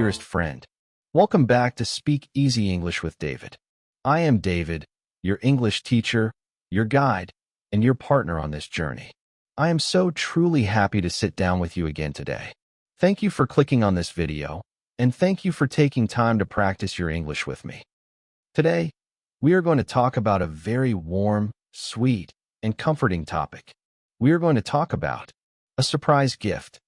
dearest friend. Welcome back to Speak Easy English with David. I am David, your English teacher, your guide, and your partner on this journey. I am so truly happy to sit down with you again today. Thank you for clicking on this video, and thank you for taking time to practice your English with me. Today, we are going to talk about a very warm, sweet, and comforting topic. We are going to talk about a surprise gift.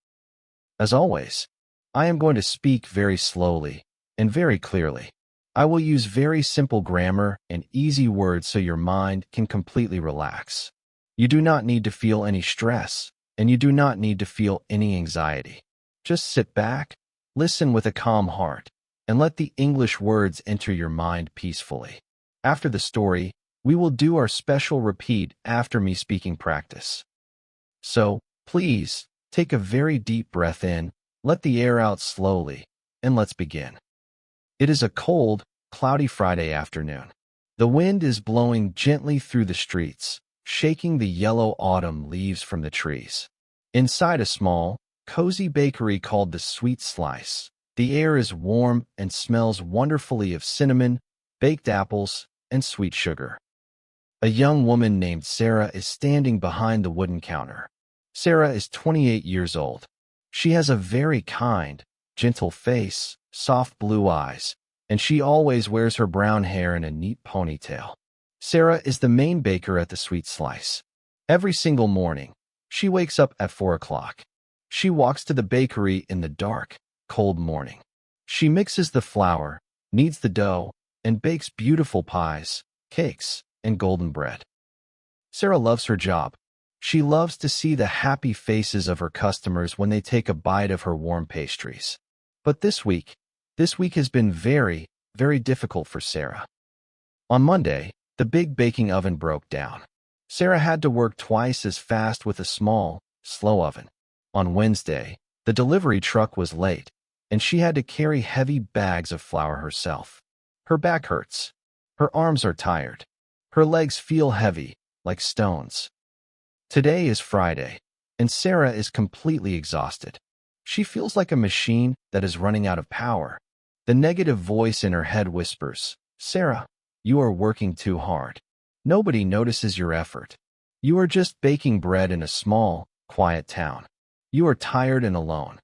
As always, I am going to speak very slowly and very clearly. I will use very simple grammar and easy words so your mind can completely relax. You do not need to feel any stress, and you do not need to feel any anxiety. Just sit back, listen with a calm heart, and let the English words enter your mind peacefully. After the story, we will do our special repeat after me speaking practice. So, please, take a very deep breath in, let the air out slowly, and let's begin. It is a cold, cloudy Friday afternoon. The wind is blowing gently through the streets, shaking the yellow autumn leaves from the trees. Inside a small, cozy bakery called the Sweet Slice, the air is warm and smells wonderfully of cinnamon, baked apples, and sweet sugar. A young woman named Sarah is standing behind the wooden counter. Sarah is 28 years old. She has a very kind, gentle face, soft blue eyes, and she always wears her brown hair in a neat ponytail. Sarah is the main baker at the Sweet Slice. Every single morning, she wakes up at 4 o'clock. She walks to the bakery in the dark, cold morning. She mixes the flour, kneads the dough, and bakes beautiful pies, cakes, and golden bread. Sarah loves her job. She loves to see the happy faces of her customers when they take a bite of her warm pastries. But this week has been very, very difficult for Sarah. On Monday, the big baking oven broke down. Sarah had to work twice as fast with a small, slow oven. On Wednesday, the delivery truck was late, and she had to carry heavy bags of flour herself. Her back hurts. Her arms are tired. Her legs feel heavy, like stones. Today is Friday, and Sarah is completely exhausted. She feels like a machine that is running out of power. The negative voice in her head whispers, "Sarah, you are working too hard. Nobody notices your effort. You are just baking bread in a small, quiet town. You are tired and alone."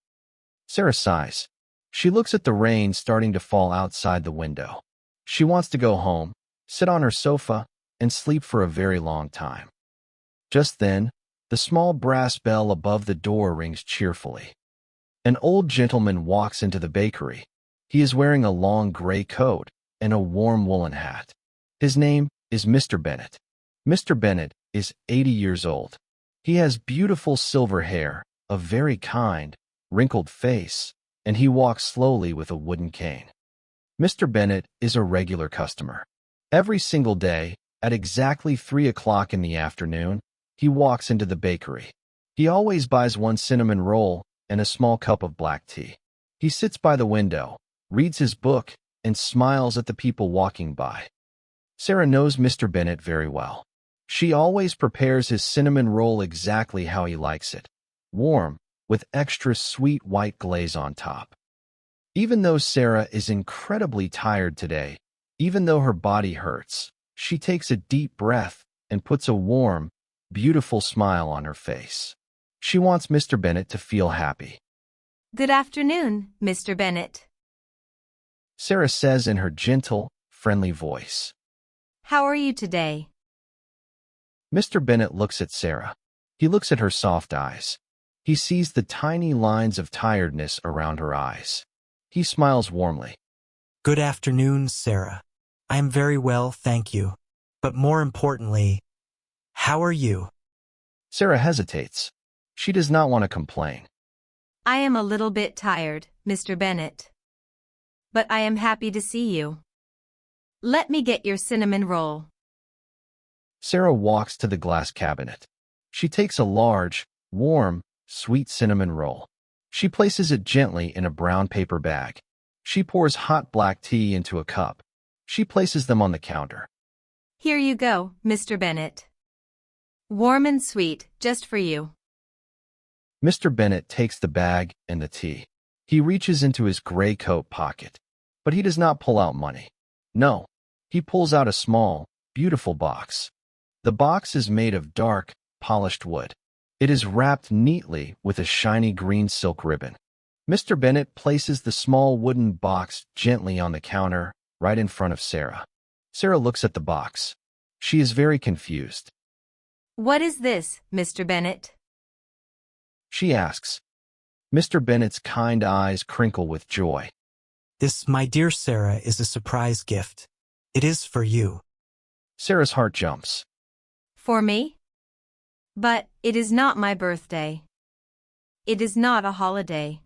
Sarah sighs. She looks at the rain starting to fall outside the window. She wants to go home, sit on her sofa, and sleep for a very long time. Just then, the small brass bell above the door rings cheerfully. An old gentleman walks into the bakery. He is wearing a long gray coat and a warm woolen hat. His name is Mr. Bennett. Mr. Bennett is 80 years old. He has beautiful silver hair, a very kind, wrinkled face, and he walks slowly with a wooden cane. Mr. Bennett is a regular customer. Every single day, at exactly 3 o'clock in the afternoon, he walks into the bakery. He always buys one cinnamon roll and a small cup of black tea. He sits by the window, reads his book, and smiles at the people walking by. Sarah knows Mr. Bennett very well. She always prepares his cinnamon roll exactly how he likes it, warm, with extra sweet white glaze on top. Even though Sarah is incredibly tired today, even though her body hurts, she takes a deep breath and puts a warm, beautiful smile on her face. She wants Mr. Bennett to feel happy. Good afternoon, Mr. Bennett. Sarah says in her gentle, friendly voice. How are you today? Mr. Bennett looks at Sarah. He looks at her soft eyes. He sees the tiny lines of tiredness around her eyes. He smiles warmly. Good afternoon, Sarah. I am very well, thank you. But more importantly, how are you? Sarah hesitates. She does not want to complain. I am a little bit tired, Mr. Bennett. But I am happy to see you. Let me get your cinnamon roll. Sarah walks to the glass cabinet. She takes a large, warm, sweet cinnamon roll. She places it gently in a brown paper bag. She pours hot black tea into a cup. She places them on the counter. Here you go, Mr. Bennett. Warm and sweet, just for you. Mr. Bennett takes the bag and the tea. He reaches into his gray coat pocket, but he does not pull out money. No, he pulls out a small, beautiful box. The box is made of dark, polished wood. It is wrapped neatly with a shiny green silk ribbon. Mr. Bennett places the small wooden box gently on the counter, right in front of Sarah. Sarah looks at the box. She is very confused. What is this, Mr. Bennett? She asks. Mr. Bennett's kind eyes crinkle with joy. This, my dear Sarah, is a surprise gift. It is for you. Sarah's heart jumps. For me? But it is not my birthday. It is not a holiday.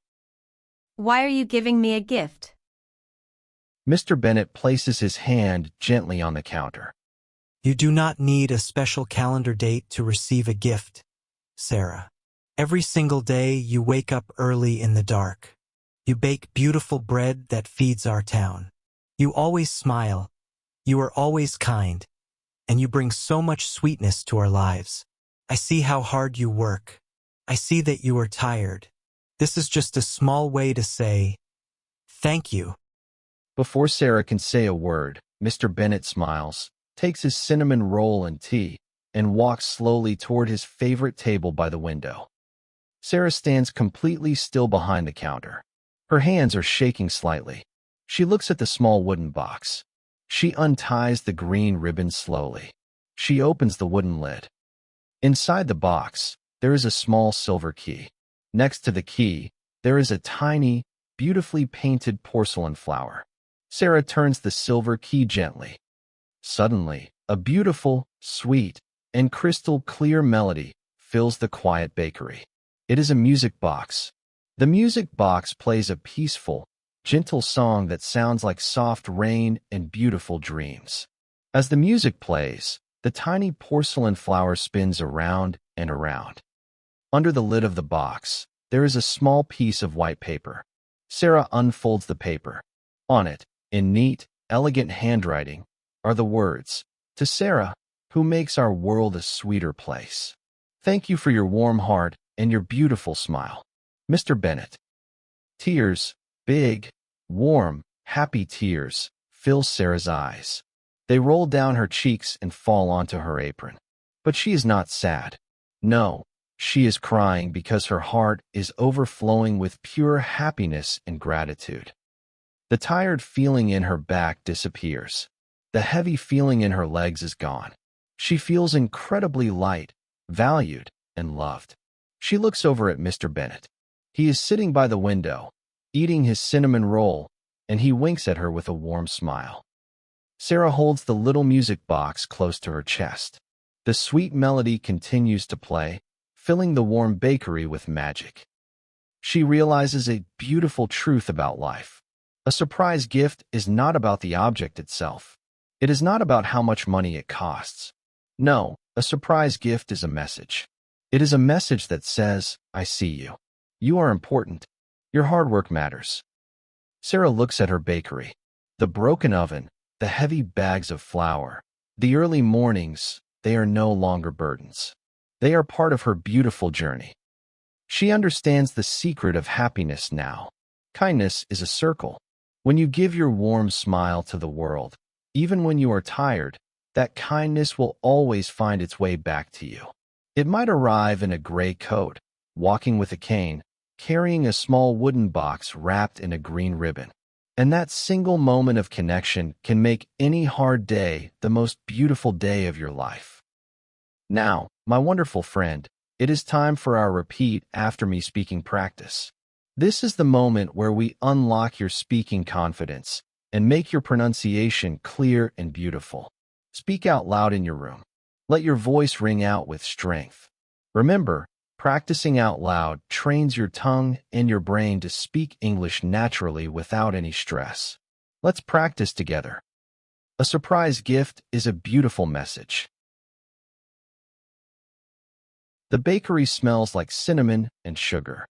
Why are you giving me a gift? Mr. Bennett places his hand gently on the counter. You do not need a special calendar date to receive a gift, Sarah. Every single day you wake up early in the dark. You bake beautiful bread that feeds our town. You always smile. You are always kind. And you bring so much sweetness to our lives. I see how hard you work. I see that you are tired. This is just a small way to say, thank you. Before Sarah can say a word, Mr. Bennett smiles, takes his cinnamon roll and tea, and walks slowly toward his favorite table by the window. Sarah stands completely still behind the counter. Her hands are shaking slightly. She looks at the small wooden box. She unties the green ribbon slowly. She opens the wooden lid. Inside the box, there is a small silver key. Next to the key, there is a tiny, beautifully painted porcelain flower. Sarah turns the silver key gently. Suddenly, a beautiful, sweet, and crystal clear melody fills the quiet bakery. It is a music box. The music box plays a peaceful, gentle song that sounds like soft rain and beautiful dreams. As the music plays, the tiny porcelain flower spins around and around. Under the lid of the box, there is a small piece of white paper. Sarah unfolds the paper. On it, in neat, elegant handwriting, are the words, "To Sarah, who makes our world a sweeter place. Thank you for your warm heart and your beautiful smile, Mr. Bennett." Tears, big, warm, happy tears, fill Sarah's eyes. They roll down her cheeks and fall onto her apron. But she is not sad. No, she is crying because her heart is overflowing with pure happiness and gratitude. The tired feeling in her back disappears. The heavy feeling in her legs is gone. She feels incredibly light, valued, and loved. She looks over at Mr. Bennett. He is sitting by the window, eating his cinnamon roll, and he winks at her with a warm smile. Sarah holds the little music box close to her chest. The sweet melody continues to play, filling the warm bakery with magic. She realizes a beautiful truth about life. A surprise gift is not about the object itself. It is not about how much money it costs. No, a surprise gift is a message. It is a message that says, "I see you. You are important. Your hard work matters." Sarah looks at her bakery. The broken oven, the heavy bags of flour, the early mornings, they are no longer burdens. They are part of her beautiful journey. She understands the secret of happiness now. Kindness is a circle. When you give your warm smile to the world, even when you are tired, that kindness will always find its way back to you. It might arrive in a gray coat, walking with a cane, carrying a small wooden box wrapped in a green ribbon. And that single moment of connection can make any hard day the most beautiful day of your life. Now, my wonderful friend, it is time for our repeat after me speaking practice. This is the moment where we unlock your speaking confidence and make your pronunciation clear and beautiful. Speak out loud in your room. Let your voice ring out with strength. Remember, practicing out loud trains your tongue and your brain to speak English naturally without any stress. Let's practice together. A surprise gift is a beautiful message. The bakery smells like cinnamon and sugar.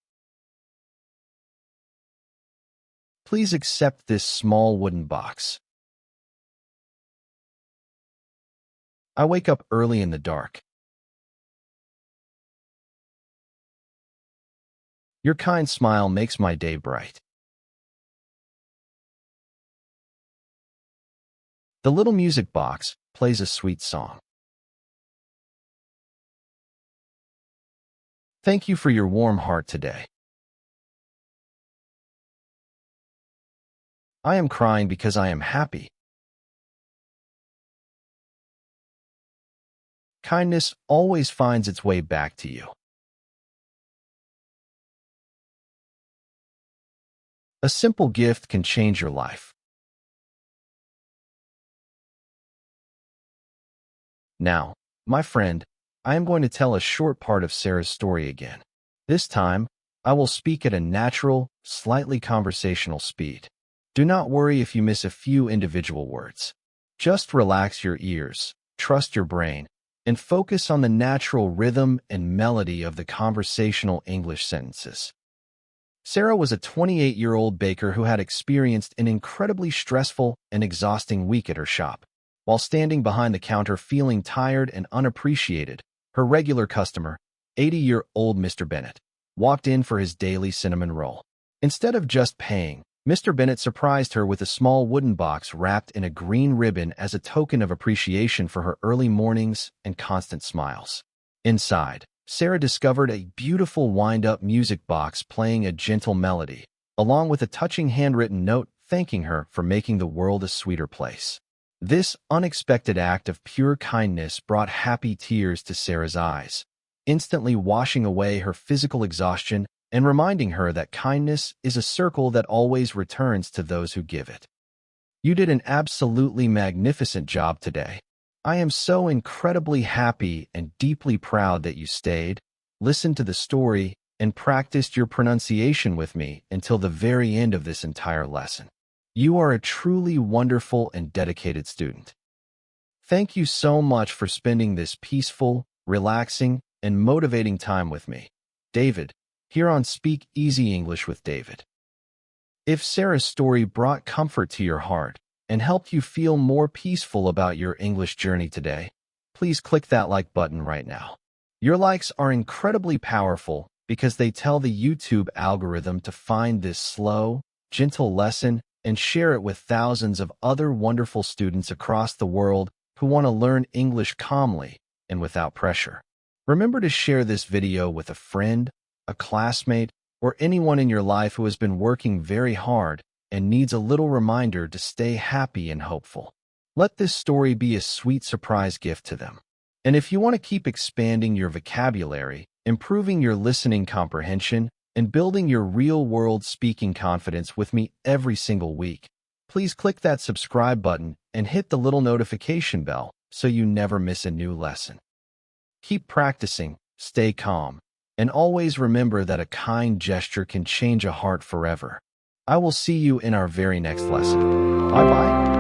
Please accept this small wooden box. I wake up early in the dark. Your kind smile makes my day bright. The little music box plays a sweet song. Thank you for your warm heart today. I am crying because I am happy. Kindness always finds its way back to you. A simple gift can change your life. Now, my friend, I am going to tell a short part of Sarah's story again. This time, I will speak at a natural, slightly conversational speed. Do not worry if you miss a few individual words. Just relax your ears, trust your brain, and focus on the natural rhythm and melody of the conversational English sentences. Sarah was a 28-year-old baker who had experienced an incredibly stressful and exhausting week at her shop. While standing behind the counter feeling tired and unappreciated, her regular customer, 80-year-old Mr. Bennett, walked in for his daily cinnamon roll. Instead of just paying, Mr. Bennett surprised her with a small wooden box wrapped in a green ribbon as a token of appreciation for her early mornings and constant smiles. Inside, Sarah discovered a beautiful wind-up music box playing a gentle melody, along with a touching handwritten note thanking her for making the world a sweeter place. This unexpected act of pure kindness brought happy tears to Sarah's eyes, instantly washing away her physical exhaustion and reminding her that kindness is a circle that always returns to those who give it. You did an absolutely magnificent job today. I am so incredibly happy and deeply proud that you stayed, listened to the story, and practiced your pronunciation with me until the very end of this entire lesson. You are a truly wonderful and dedicated student. Thank you so much for spending this peaceful, relaxing, and motivating time with me, David, here on Speak Easy English with David. If Sarah's story brought comfort to your heart and helped you feel more peaceful about your English journey today, please click that like button right now. Your likes are incredibly powerful because they tell the YouTube algorithm to find this slow, gentle lesson and share it with thousands of other wonderful students across the world who want to learn English calmly and without pressure. Remember to share this video with a friend, a classmate, or anyone in your life who has been working very hard and needs a little reminder to stay happy and hopeful. Let this story be a sweet surprise gift to them. And if you want to keep expanding your vocabulary, improving your listening comprehension, and building your real-world speaking confidence with me every single week, please click that subscribe button and hit the little notification bell so you never miss a new lesson. Keep practicing, stay calm, and always remember that a kind gesture can change a heart forever. I will see you in our very next lesson. Bye-bye.